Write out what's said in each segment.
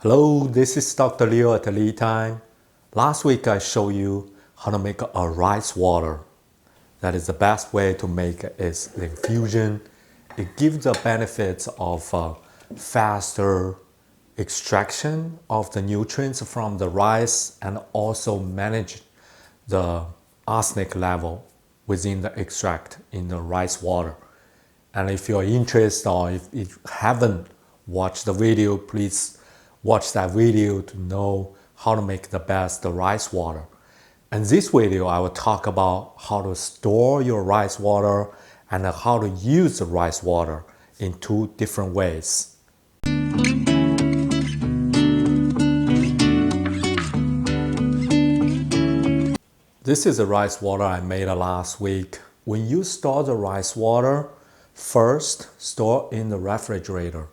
Hello, this is Dr. Leo at LeTime. Last week I showed you how to make a rice water. That is the best way to make it is the infusion. It gives the benefits of faster extraction of the nutrients from the rice and also manage the arsenic level within the extract in the rice water. And if you're interested or if you haven't watched the video, please watch that video to know how to make the best rice water. In this video, I will talk about how to store your rice water and how to use the rice water in two different ways. This is the rice water I made last week. When you store the rice water, first store in the refrigerator.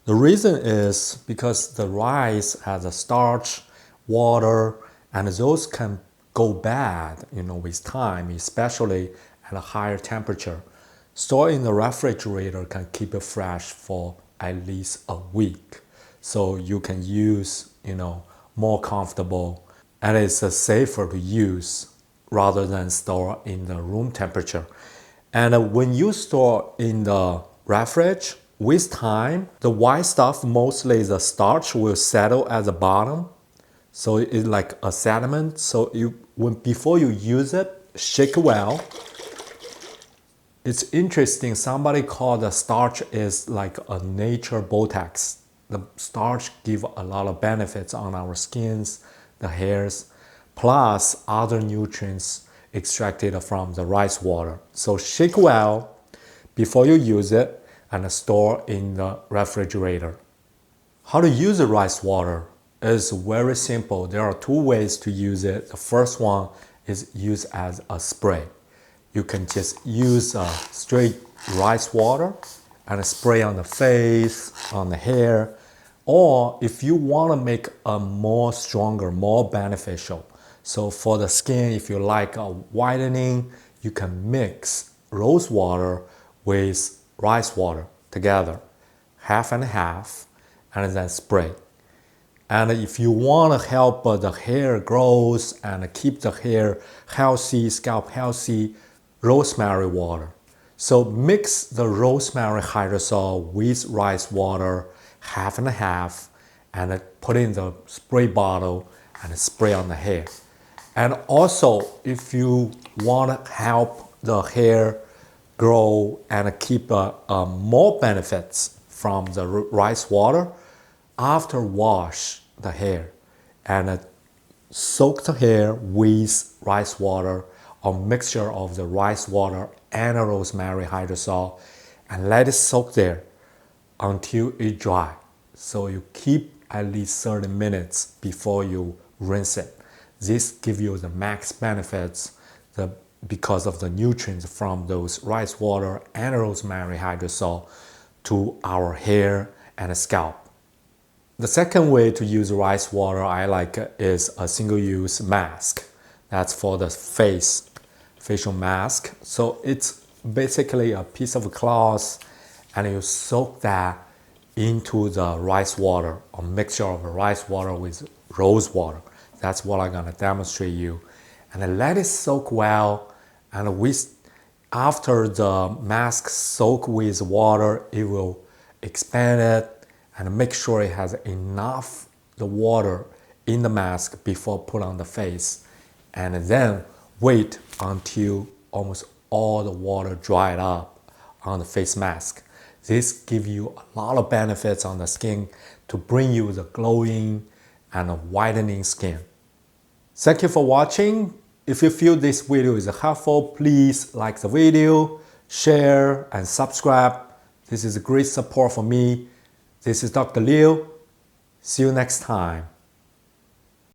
The reason is because the rice has a starch, water, and those can go bad, with time, especially at a higher temperature. Store in the refrigerator can keep it fresh for at least a week. So you can use, more comfortable, and it's safer to use rather than store in the room temperature. And when you store in the refrigerator, with time, the white stuff, mostly the starch, will settle at the bottom. So it's like a sediment. So before you use it, shake it well. It's interesting, somebody called the starch is like a nature Botox. The starch gives a lot of benefits on our skins, the hairs, plus other nutrients extracted from the rice water. So shake well before you use it and store in the refrigerator. How to use the rice water is very simple. There are two ways to use it. The first one is use as a spray. You can just use straight rice water and spray on the face, on the hair, or if you want to make a more stronger, more beneficial. So for the skin, if you like a whitening, you can mix rose water with rice water together, half and half, and then spray. And if you want to help the hair grows and keep the hair healthy, scalp healthy, rosemary water. So mix the rosemary hydrosol with rice water, half and half, and put in the spray bottle and spray on the hair. And also, if you want to help the hair grow and keep more benefits from the rice water, after wash the hair and soak the hair with rice water or mixture of the rice water and rosemary hydrosol and let it soak there until it dry. So you keep at least 30 minutes before you rinse it. This gives you the max benefits because of the nutrients from those rice water and rosemary hydrosol to our hair and scalp. The second way to use rice water I like is a single-use mask. That's for the facial mask. So it's basically a piece of cloth and you soak that into the rice water, a mixture of rice water with rose water. That's what I'm gonna demonstrate you. And then let it soak well, and after the mask soak with water, it will expand it and make sure it has enough the water in the mask before put on the face. And then wait until almost all the water dried up on the face mask. This gives you a lot of benefits on the skin to bring you the glowing and whitening skin. Thank you for watching. If you feel this video is helpful, please like the video, share, and subscribe. This is a great support for me. This is Dr. Leo. See you next time.